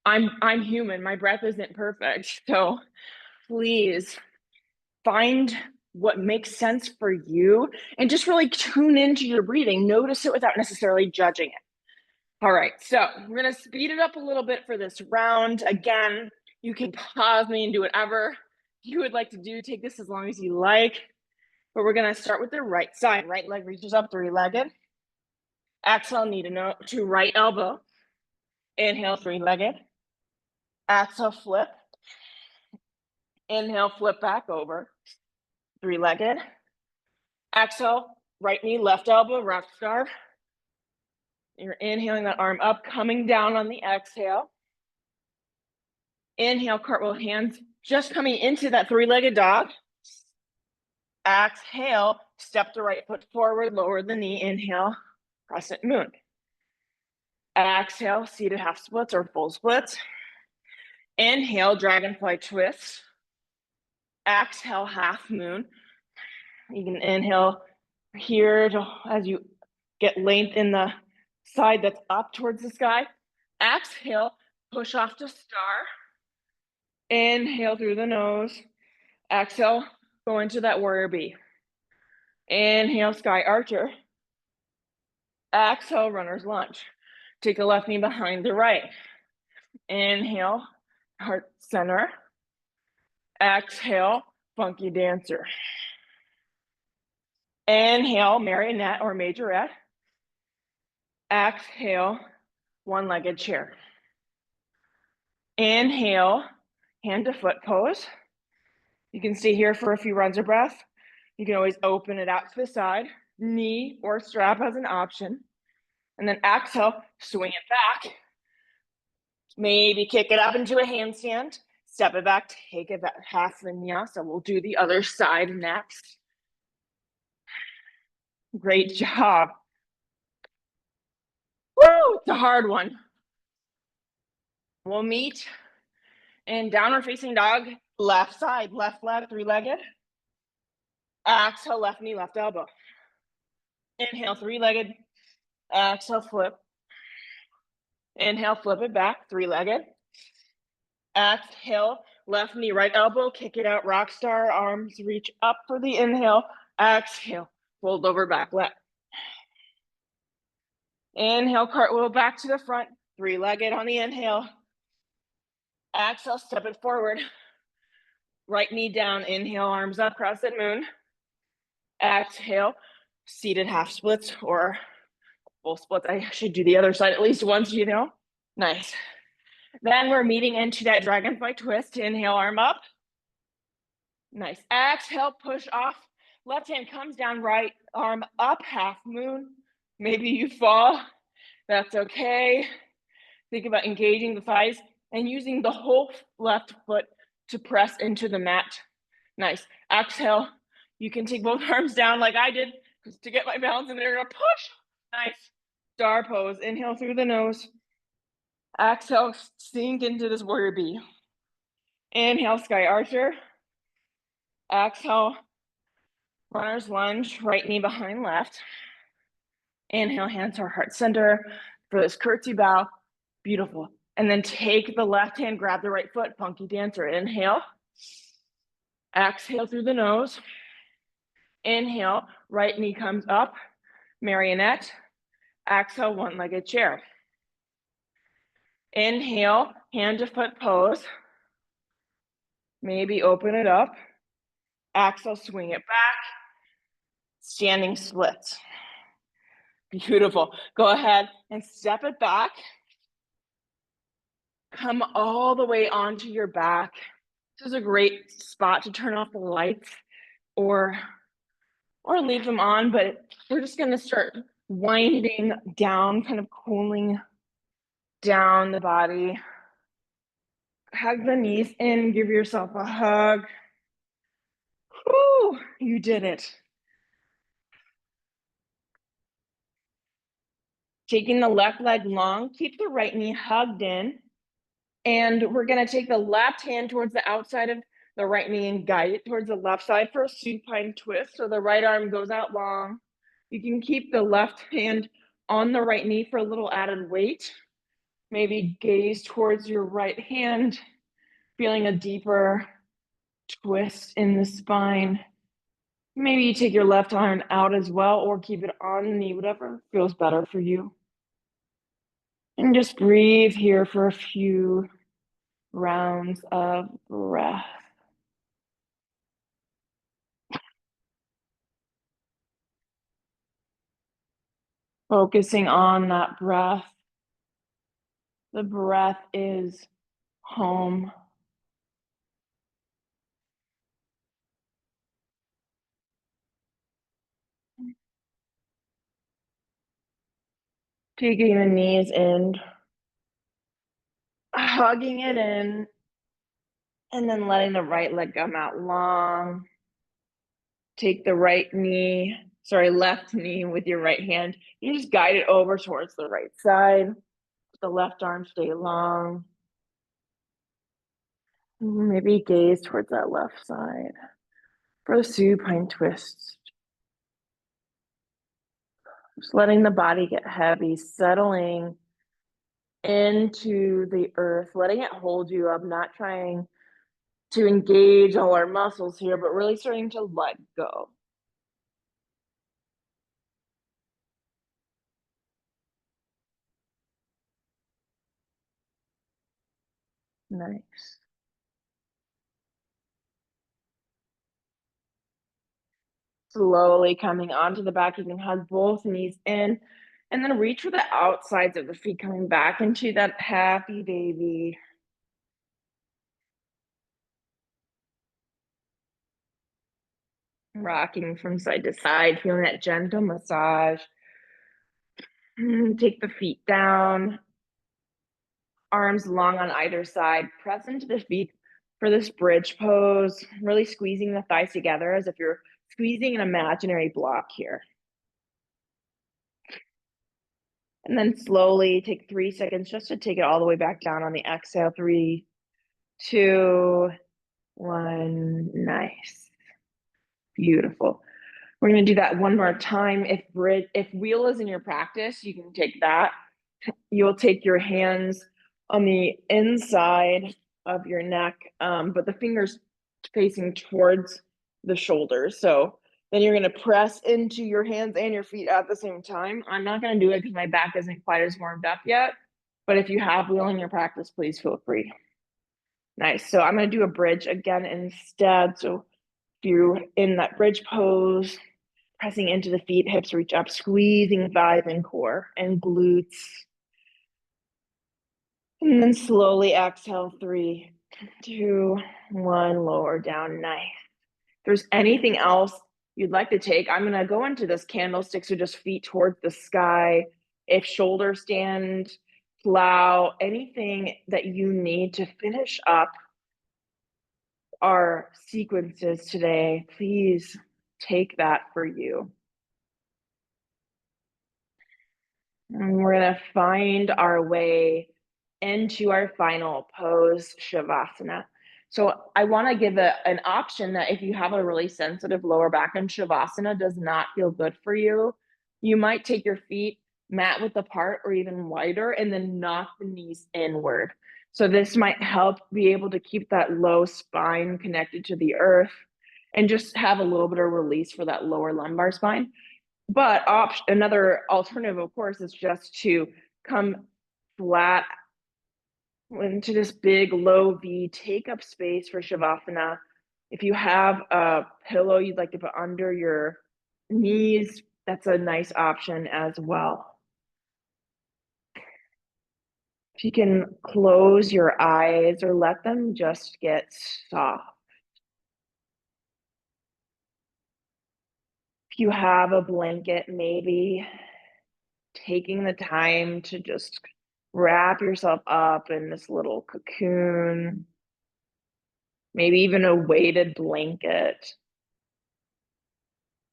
S1: I'm human. My breath isn't perfect. So please find what makes sense for you and just really tune into your breathing. Notice it without necessarily judging it. All right, so we're gonna speed it up a little bit for this round. Again, you can pause me and do whatever you would like to do. Take this as long as you like, but we're gonna start with the right side. Right leg reaches up, three-legged. Exhale, knee to right elbow. Inhale, three-legged. Exhale, flip. Inhale, flip back over. Three-legged. Exhale, right knee, left elbow, rock star. You're inhaling that arm up, coming down on the exhale. Inhale, cartwheel hands, just coming into that three-legged dog. Exhale, step the right foot forward, lower the knee. Inhale, crescent moon. Exhale, seated half splits or full splits. Inhale, dragonfly twist. Exhale, half moon. You can inhale here as you get length in the side that's up towards the sky. Exhale, push off to star. Inhale through the nose. Exhale, go into that warrior bee. Inhale, sky archer. Exhale, runner's lunge. Take the left knee behind the right. Inhale, heart center. Exhale, funky dancer. Inhale, marionette or majorette. Exhale, one-legged chair. Inhale, hand to foot pose. You can stay here for a few runs of breath. You can always open it out to the side, knee or strap as an option. And then exhale, swing it back. Maybe kick it up into a handstand. Step it back, take it back, half vinyasa. We'll do the other side next. Great job. Woo, it's a hard one. We'll meet in downward facing dog, left side, left leg, three-legged. Exhale, left knee, left elbow. Inhale, three-legged. Exhale, flip. Inhale, flip it back, three-legged. Exhale, left knee, right elbow, kick it out, rock star, arms reach up for the inhale. Exhale, fold over back leg. Inhale, cartwheel back to the front, three-legged on the inhale. Exhale, step it forward. Right knee down, inhale, arms up, crescent moon. Exhale, seated half splits or full splits. I should do the other side at least once, you know. Nice. Then we're meeting into that dragonfly twist. Inhale, arm up. Nice. Exhale, push off. Left hand comes down, right arm up, half moon. Maybe you fall. That's okay. Think about engaging the thighs and using the whole left foot to press into the mat. Nice. Exhale. You can take both arms down like I did to get my balance, and they're gonna push. Nice. Star pose. Inhale through the nose. Exhale, sink into this warrior bee. Inhale, sky archer. Exhale, runner's lunge, right knee behind left. Inhale, hands to our heart center for this curtsy bow. Beautiful. And then take the left hand, grab the right foot, funky dancer. Inhale. Exhale through the nose. Inhale, right knee comes up, marionette. Exhale, one-legged chair. Inhale, hand to foot pose. Maybe open it up. Exhale, swing it back. Standing splits. Beautiful. Go ahead and step it back. Come all the way onto your back. This is a great spot to turn off the lights or leave them on, but we're just gonna start winding down, kind of cooling down the body. Hug the knees in, give yourself a hug. Whew, you did it. Taking the left leg long, keep the right knee hugged in. And we're gonna take the left hand towards the outside of the right knee and guide it towards the left side for a supine twist. So the right arm goes out long. You can keep the left hand on the right knee for a little added weight. Maybe gaze towards your right hand, feeling a deeper twist in the spine. Maybe you take your left arm out as well, or keep it on the knee, whatever feels better for you. And just breathe here for a few rounds of breath. Focusing on that breath. The breath is home. Taking the knees in, hugging it in, and then letting the right leg come out long. Take the left knee with your right hand. You just guide it over towards the right side. The left arm stay long. Maybe gaze towards that left side for the supine twist. Just letting the body get heavy, settling into the earth, letting it hold you. I'm not trying to engage all our muscles here, but really starting to let go. Nice. Slowly coming onto the back. You can hug both knees in and then reach for the outsides of the feet, coming back into that happy baby. Rocking from side to side, feeling that gentle massage. Take the feet down, arms long on either side. Press into the feet for this bridge pose, really squeezing the thighs together as if you're squeezing an imaginary block here. And then slowly take 3 seconds just to take it all the way back down on the exhale. 3, 2, 1. Nice. Beautiful. We're going to do that one more time. If wheel is in your practice, you can take that. You'll take your hands on the inside of your neck, but the fingers facing towards the shoulders. So then you're going to press into your hands and your feet at the same time. I'm not going to do it because my back isn't quite as warmed up yet. But if you have wheel in your practice, please feel free. Nice. So I'm going to do a bridge again instead. So if you're in that bridge pose, pressing into the feet, hips reach up, squeezing thighs and core and glutes. And then slowly exhale, 3, 2, 1, lower down. Nice. If there's anything else you'd like to take, I'm going to go into this candlestick, so just feet towards the sky. If shoulder stand, plow, anything that you need to finish up our sequences today, please take that for you. And we're going to find our way into our final pose, Shavasana. So I want to give an option that if you have a really sensitive lower back and Shavasana does not feel good for you, you might take your feet mat width apart or even wider and then knock the knees inward. So this might help be able to keep that low spine connected to the earth and just have a little bit of release for that lower lumbar spine. But another alternative, of course, is just to come flat into this big low V, take up space for Shavasana. If you have a pillow you'd like to put under your knees, that's a nice option as well. If you can close your eyes or let them just get soft. If you have a blanket, maybe taking the time to just wrap yourself up in this little cocoon, maybe even a weighted blanket,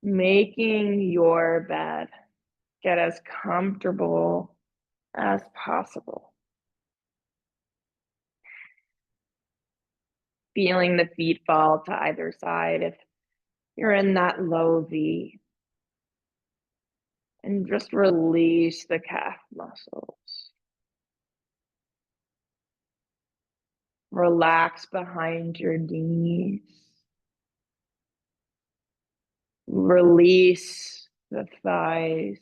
S1: making your bed get as comfortable as possible. Feeling the feet fall to either side if you're in that low V. And just release the calf muscles. Relax behind your knees. Release the thighs,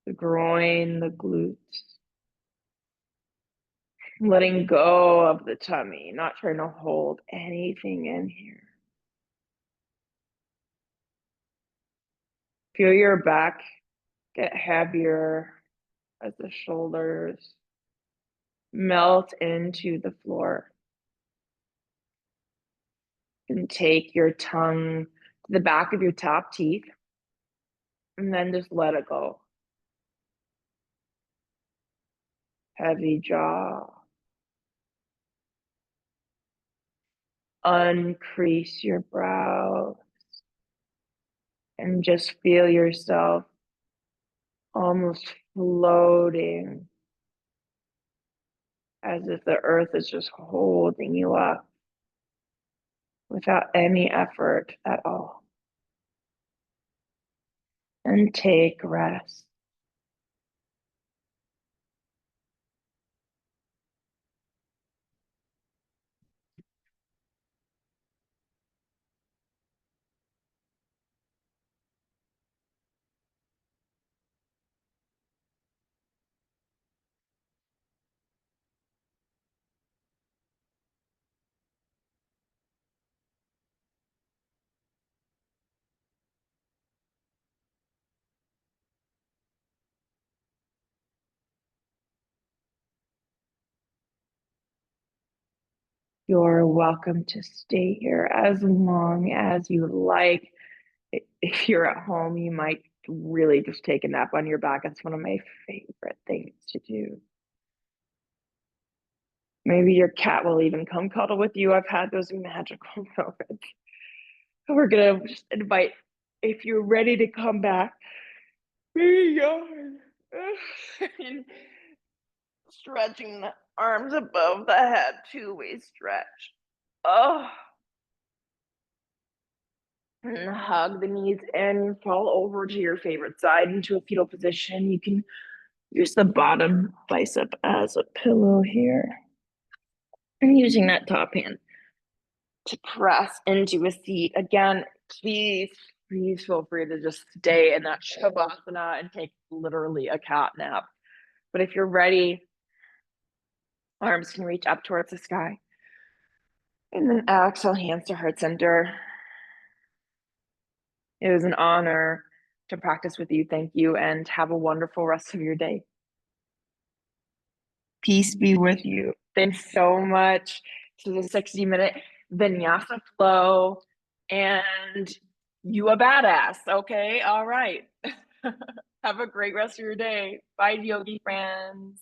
S1: the groin, the glutes. Letting go of the tummy, not trying to hold anything in here. Feel your back get heavier as the shoulders melt into the floor. And take your tongue to the back of your top teeth and then just let it go. Heavy jaw. Uncrease your brow and just feel yourself almost floating as if the earth is just holding you up. without any effort at all. And take rest. You're welcome to stay here as long as you like. If you're at home, you might really just take a nap on your back. It's one of my favorite things to do. Maybe your cat will even come cuddle with you. I've had those magical moments. We're gonna just invite, if you're ready to come back, be yours. And stretching the arms above the head, two-way stretch. Oh, and hug the knees in, fall over to your favorite side into a fetal position. You can use the bottom bicep as a pillow here. And using that top hand to press into a seat. Again, please feel free to just stay in that Savasana and take literally a cat nap. But if you're ready, arms can reach up towards the sky. And then exhale, hands to heart center. It was an honor to practice with you. Thank you, and have a wonderful rest of your day. Peace be with you. Thanks so much to the 60-minute Vinyasa flow, and you a badass. Okay, all right. Have a great rest of your day. Bye, yogi friends.